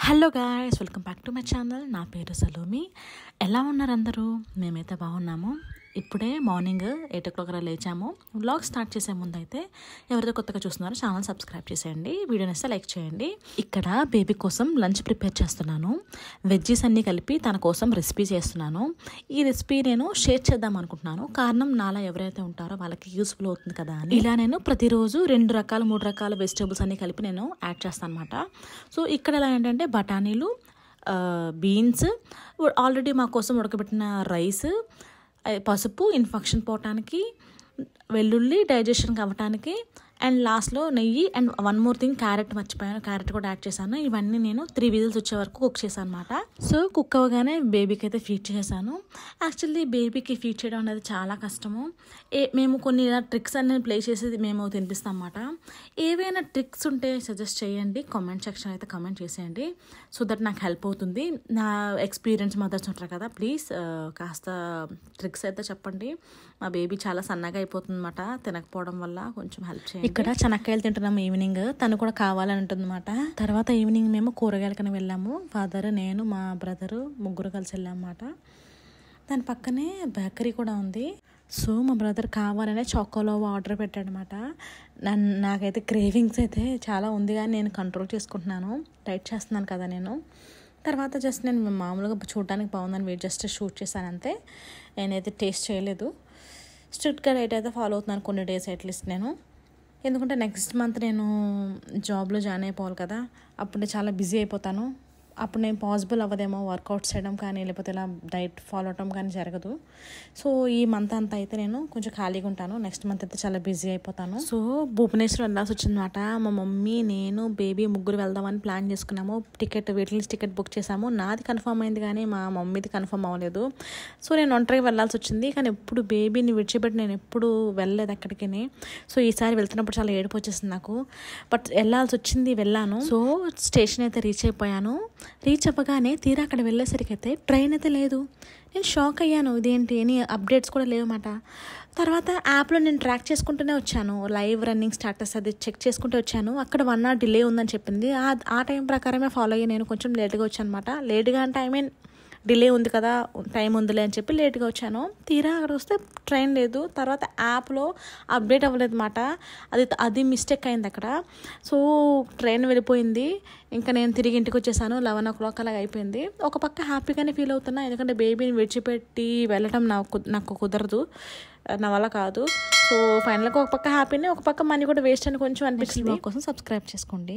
Hello guys, welcome back to my channel. నా పేరు సలోమి. ఎలా ఉన్నారు అందరూ? మేమైతే బాగున్నాము. ఇప్పుడే మార్నింగ్ 8 o'clock లేచాము. వ్లాగ్ స్టార్ట్ చేసే ముందు అయితే ఎవరైతే కొత్తగా చూస్తున్నారో ఛానల్ సబ్స్క్రైబ్ చేసేయండి, వీడియోని వస్తే లైక్ చేయండి. ఇక్కడ బేబీ కోసం లంచ్ ప్రిపేర్ చేస్తున్నాను. వెజ్జీస్ అన్నీ కలిపి తన కోసం రెసిపీ చేస్తున్నాను. ఈ రెసిపీ నేను షేర్ చేద్దాం అనుకుంటున్నాను. కారణం నాలా ఎవరైతే ఉంటారో వాళ్ళకి యూస్ఫుల్ అవుతుంది కదా అని. ఇలా నేను ప్రతిరోజు 2 రకాల 3 రకాల వెజిటేబుల్స్ అన్నీ కలిపి నేను యాడ్ చేస్తాను అనమాట. సో ఇక్కడ ఎలా ఏంటంటే బఠానీలు, బీన్స్, ఆల్రెడీ మా కోసం ఉడకబెట్టిన రైస్, పసుపు ఇన్ఫెక్షన్ పోవటానికి, వెల్లుల్లి డైజెషన్ అవ్వటానికి, అండ్ లాస్ట్లో నెయ్యి, and one more thing carrot మర్చిపోయాను, క్యారెట్ కూడా యాడ్ చేశాను. ఇవన్నీ నేను 3 విజిల్స్ వచ్చే వరకు కుక్ చేశాను అనమాట. సో కుక్ అవ్వగానే బేబీకి అయితే ఫీడ్ చేశాను. యాక్చువల్లీ బేబీకి ఫీడ్ చేయడం అనేది చాలా కష్టము. మేము కొన్ని ట్రిక్స్ అన్నీ ప్లే చేసి మేము తినిపిస్తాం అన్నమాట. ఏవైనా ట్రిక్స్ ఉంటే సజెస్ట్ చేయండి, కామెంట్ సెక్షన్ అయితే కామెంట్ చేసేయండి. సో దట్ నాకు హెల్ప్ అవుతుంది. నా ఎక్స్పీరియన్స్ మదర్స్ ఉంటారు కదా, ప్లీజ్ కాస్త ట్రిక్స్ అయితే చెప్పండి. మా బేబీ చాలా సన్నగా అయిపోతుంది అనమాట తినకపోవడం వల్ల, కొంచెం హెల్ప్ చేయండి. ఇక్కడ చెనక్కాయలు తింటున్నాము ఈవినింగ్, తను కూడా కావాలని ఉంటుంది అనమాట. తర్వాత ఈవినింగ్ మేము కూరగాయలకని వెళ్ళాము. ఫాదర్, నేను, మా బ్రదరు ముగ్గురు కలిసి వెళ్ళాం అన్నమాట. దాని పక్కనే బేకరీ కూడా ఉంది. సో మా బ్రదర్ కావాలనే చాకోలో ఆర్డర్ పెట్టాడనమాట. నాకైతే క్రేవింగ్స్ అయితే చాలా ఉంది, కానీ నేను కంట్రోల్ చేసుకుంటున్నాను, డైట్ చేస్తున్నాను కదా నేను. తర్వాత జస్ట్ నేను మామూలుగా చూడడానికి బాగుందని జస్ట్ షూట్ చేశాను అంతే. నేనైతే టేస్ట్ చేయలేదు. స్ట్రిక్ట్గా డైట్ అయితే ఫాలో అవుతున్నాను కొన్ని డేస్ అట్లీస్ట్ నేను. ఎందుకంటే నెక్స్ట్ మంత్ నేను జాబ్లో జాయిన్ అయిపోవాలి కదా, అప్పుడు నేను చాలా బిజీ అయిపోతాను. అప్పుడు నేను పాసిబుల్ అవ్వదేమో వర్కౌట్స్ చేయడం కానీ, లేకపోతే ఇలా డైట్ ఫాలో అవడం కానీ జరగదు. సో ఈ మంత్ అంతా అయితే నేను కొంచెం ఖాళీగా ఉంటాను. నెక్స్ట్ మంత్ అయితే చాలా బిజీ అయిపోతాను. సో భువనేశ్వర్ వెళ్ళాల్సి వచ్చిందన్నమాట. మా మమ్మీ, నేను, బేబీ ముగ్గురు వెళ్దామని ప్లాన్ చేసుకున్నాము. వెయిటింగ్ టికెట్ బుక్ చేసాము. నాది కన్ఫర్మ్ అయింది కానీ మా మమ్మీది కన్ఫర్మ్ అవ్వలేదు. సో నేను ఒంటరిగా వెళ్ళాల్సి వచ్చింది. కానీ ఎప్పుడు బేబీని విడిచిపెట్టి నేను ఎప్పుడు వెళ్ళలేదు అక్కడికి. సో ఈసారి వెళ్తున్నప్పుడు చాలా ఏడుపు వచ్చేసింది నాకు. బట్ వెళ్ళాల్సి వచ్చింది, వెళ్ళాను. సో స్టేషన్ అయితే రీచ్ అయిపోయాను. రీచ్ అవ్వగానే తీరా అక్కడ వెళ్ళేసరికి అయితే ట్రైన్ అయితే లేదు. నేను షాక్ అయ్యాను, ఇదేంటి అని. అప్డేట్స్ కూడా లేవన్నమాట. తర్వాత యాప్లో నేను ట్రాక్ చేసుకుంటూనే వచ్చాను, లైవ్ రన్నింగ్ స్టాటస్ అది చెక్ చేసుకుంటూ వచ్చాను. అక్కడ 1 hour డిలే ఉందని చెప్పింది. ఆ టైం ప్రకారమే ఫాలో అయ్యి నేను కొంచెం లేట్గా వచ్చాను అనమాట. లేట్గా అంటే డిలే ఉంది కదా, టైం ఉందిలే అని చెప్పి లేట్గా వచ్చాను. తీరా అక్కడ వస్తే ట్రైన్ లేదు. తర్వాత యాప్లో అప్డేట్ అవ్వలేదు అన్నమాట. అది మిస్టేక్ అయింది అక్కడ. సో ట్రైన్ వెళ్ళిపోయింది. ఇంకా నేను తిరిగి ఇంటికి వచ్చేసాను. 11 o'clock అలాగ అయిపోయింది. ఒక పక్క హ్యాపీగానే ఫీల్ అవుతున్నా, ఎందుకంటే బేబీని విడిచిపెట్టి వెళ్ళటం నాకు కుదరదు, నా వల్ల కాదు. సో ఫైనల్గా ఒక పక్క హ్యాపీనే, ఒక పక్క మనీ కూడా వేస్ట్ అని కొంచెం అనిపించింది. కోసం సబ్స్క్రైబ్ చేసుకోండి.